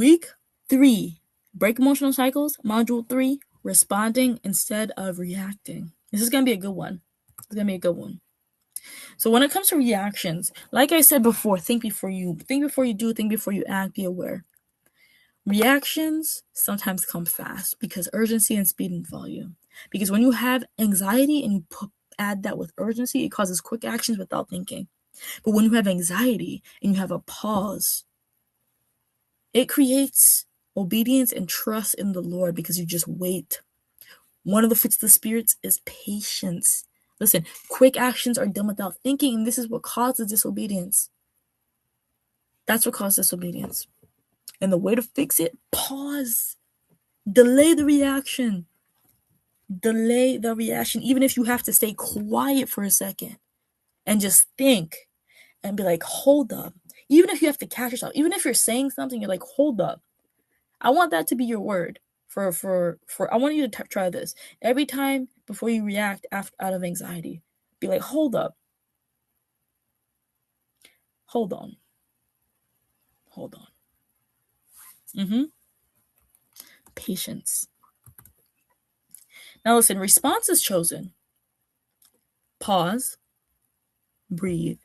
Week 3, break emotional cycles. Module 3, responding instead of reacting. This is going to be a good one. It's going to be a good one. So when it comes to reactions, like I said before, think before you do, think before you act, be aware. Reactions sometimes come fast because urgency and speed and volume. Because when you have anxiety and you add that with urgency, it causes quick actions without thinking. But when you have anxiety and you have a pause, it creates obedience and trust in the Lord because you just wait. One of the fruits of the spirits is patience. Listen, quick actions are done without thinking, and this is what causes disobedience. That's what causes disobedience. And the way to fix it, pause. Delay the reaction. Delay the reaction, even if you have to stay quiet for a second and just think and be like, hold up. Even if you have to catch yourself, even if you're saying something, you're like, hold up. I want that to be your word for I want you to try this. Every time before you react out of anxiety, be like, hold up. Hold on. Hold on. Patience. Now listen, response is chosen. Pause, breathe,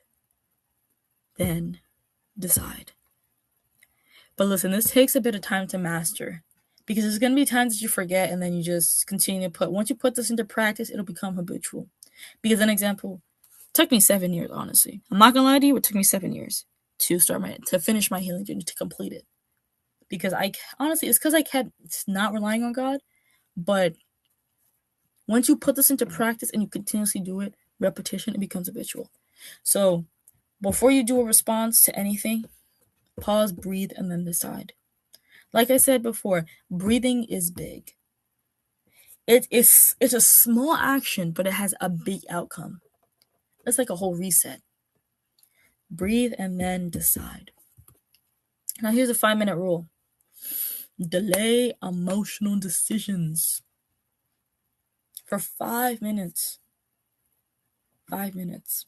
then decide. But listen, this takes a bit of time to master because there's going to be times that you forget and then you just continue to once you put this into practice, it'll become habitual. Because an example, it took me 7 years, honestly. I'm not going to lie to you, it took me 7 years to finish my healing journey, to complete it. Because it's because I kept not relying on God. But once you put this into practice and you continuously do it, repetition, it becomes habitual. So before you do a response to anything, pause, breathe, and then decide. Like I said before, breathing is big. It's a small action, but it has a big outcome. It's like a whole reset. Breathe and then decide. Now here's a 5-minute rule. Delay emotional decisions for 5 minutes. 5 minutes.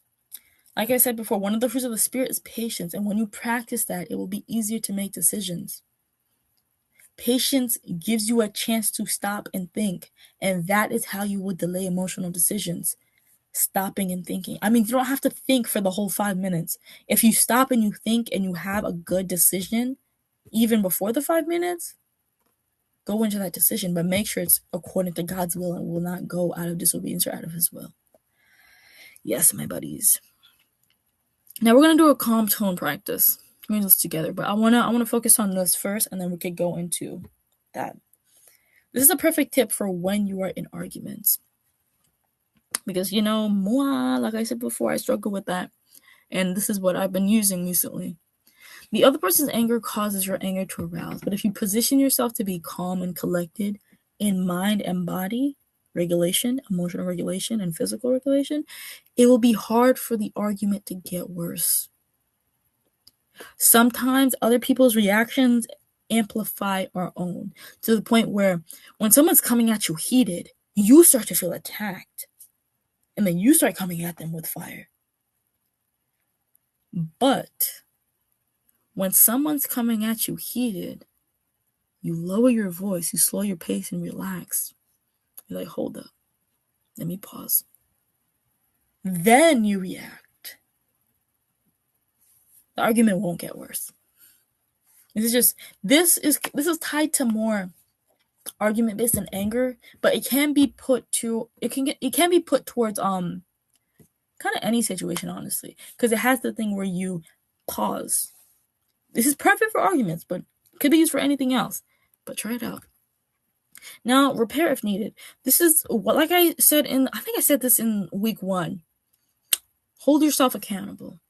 Like I said before, one of the fruits of the Spirit is patience, and when you practice that, it will be easier to make decisions. Patience gives you a chance to stop and think, and that is how you would delay emotional decisions. Stopping and thinking. I mean, you don't have to think for the whole 5 minutes. If you stop and you think and you have a good decision, even before the 5 minutes, go into that decision, but make sure it's according to God's will and will not go out of disobedience or out of His will. Yes, my buddies. Now we're gonna do a calm tone practice. We're gonna do this together, but I wanna focus on this first, and then we could go into that. This is a perfect tip for when you are in arguments, because like I said before, I struggle with that, and this is what I've been using recently. The other person's anger causes your anger to arouse, but if you position yourself to be calm and collected in mind and body regulation, emotional regulation, and physical regulation, it will be hard for the argument to get worse. Sometimes other people's reactions amplify our own to the point where when someone's coming at you heated, you start to feel attacked, and then you start coming at them with fire. But when someone's coming at you heated, you lower your voice, you slow your pace and relax. You're like, hold up, let me pause. Then you react. The argument won't get worse. This is tied to more argument based on anger, but it can be put towards kind of any situation, honestly, because it has the thing where you pause. This is perfect for arguments, but could be used for anything else. But try it out. Now, repair if needed. This is what, like I said I think I said this in week 1. Hold yourself accountable.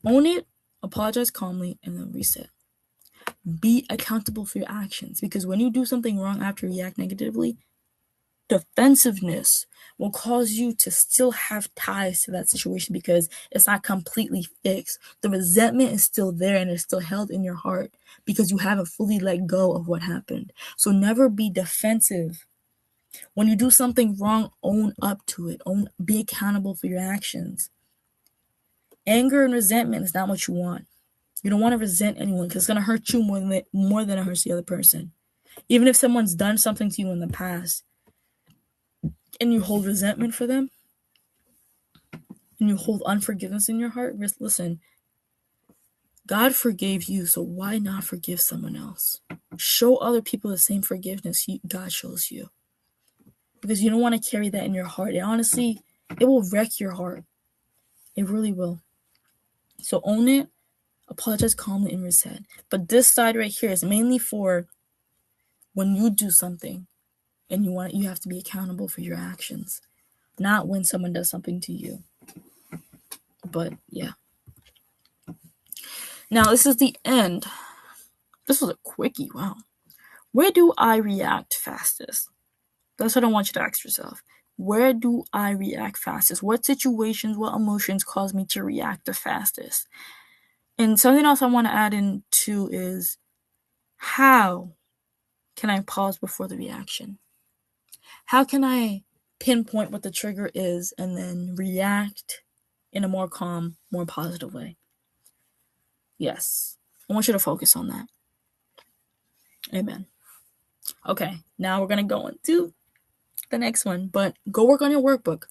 Own it, apologize calmly, and then reset. Be accountable for your actions, because when you do something wrong after you react negatively, defensiveness will cause you to still have ties to that situation because it's not completely fixed. The resentment is still there and it's still held in your heart because you haven't fully let go of what happened. So never be defensive. When you do something wrong, own up to it. Be accountable for your actions. Anger and resentment is not what you want. You don't want to resent anyone because it's going to hurt you more than it hurts the other person. Even if someone's done something to you in the past and you hold resentment for them and you hold unforgiveness in your heart, listen, God forgave you, so why not forgive someone else? Show other people the same forgiveness God shows you. Because you don't want to carry that in your heart. And honestly, it will wreck your heart. It really will. So own it, apologize calmly, and reset. But this side right here is mainly for when you do something and you have to be accountable for your actions, not when someone does something to you. But yeah. Now this is the end. This was a quickie. Wow. Where do I react fastest? That's what I want you to ask yourself. Where do I react fastest? What situations, what emotions cause me to react the fastest? And something else I want to add in too is, how can I pause before the reaction? How can I pinpoint what the trigger is and then react in a more calm, more positive way? Yes, I want you to focus on that. Amen. Okay, now we're going to go into the next one, but go work on your workbook.